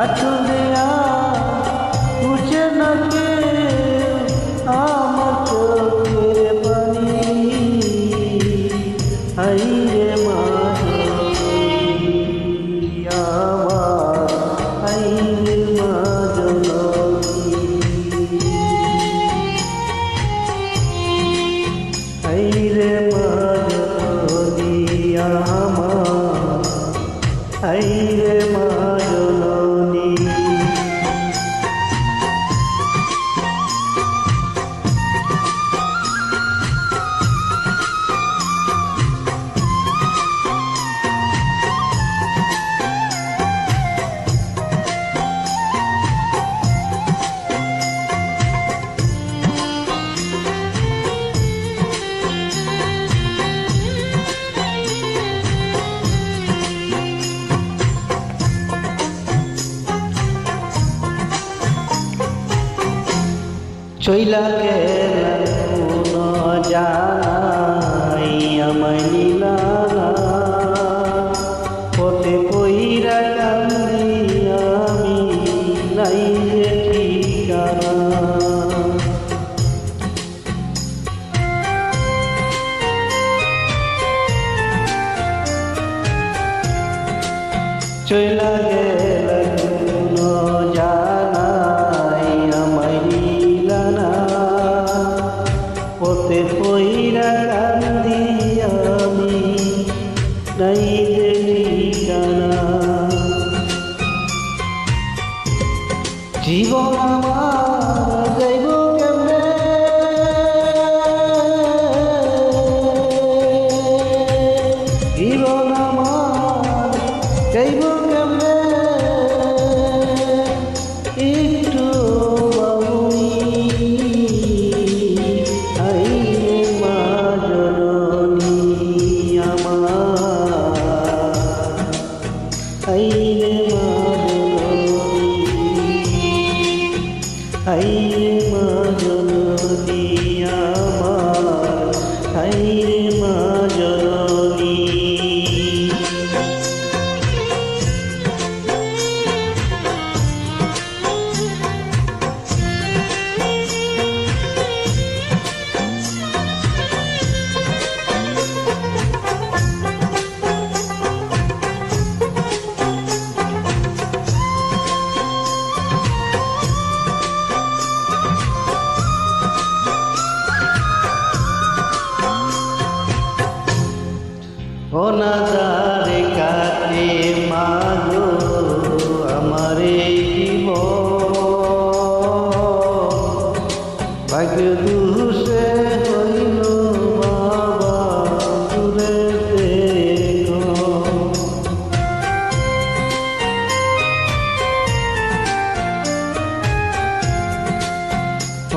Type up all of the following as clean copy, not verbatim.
আঁচল দেয়া মুছে না কেউ আমার চোখের পানি। হাইরে মা আমার, হাইরে মা জননী, হাইরে মা জননী আমার, হাইরে মা জননী। চইলা গেলা কোন জানাই আমায় নিলা না, পথে কইরা কান্দি আমি নাই যে ঠিকানা। চইলা গেলা কোন জানাই আমায় নিলা না, পথে কইরা কান্দি আমি নাই যে ঠিকানা। জীবন আমার যাইব কেমনে, জীবন আমার যাইব কেমনে, একটু বাবুই। হাইরে মা জননী আমার, হাইরে মা জননী, হাইরে মা জননী আমার, হাইরে মা জননী। অনাদারে কাটে মাগো আমার এই জীবন, ভাগ্য দুষে হইল বাবা দূরে দেখো।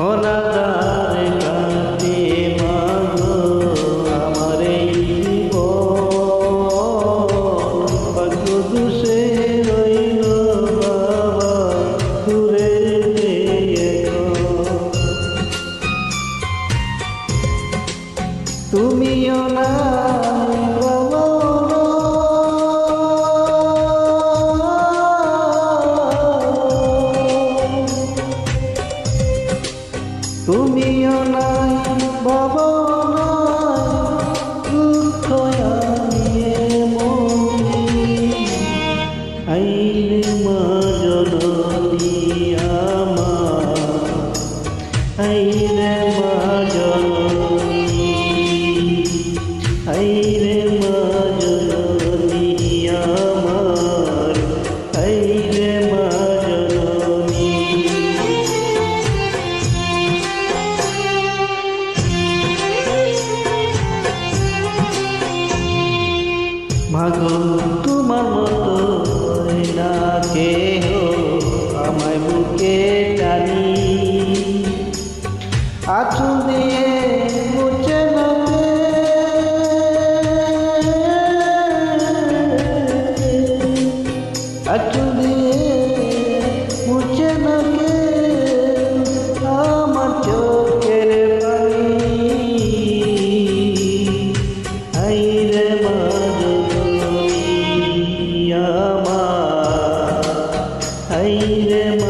অনাদারে কাটে মাগো আমার এই দুষে রইল বাবা দূরে দেখো। তুমিও নাই বাবা, তুমিও নাই বাবা দুঃখ নিয়ে মনি। হাইরে মা জননী আমার, হাইরে মা জননী, হাইরে মা জননী আমার, হাইরে মা জননী। মাগো তোমার মতো না কেহ আমায় বুকে টানি, আঁচল দিয়ে মুছে না আঁচল দিয়ে মুছে না আমার চোখের পানি। হাইরে মা জননী আমার, রে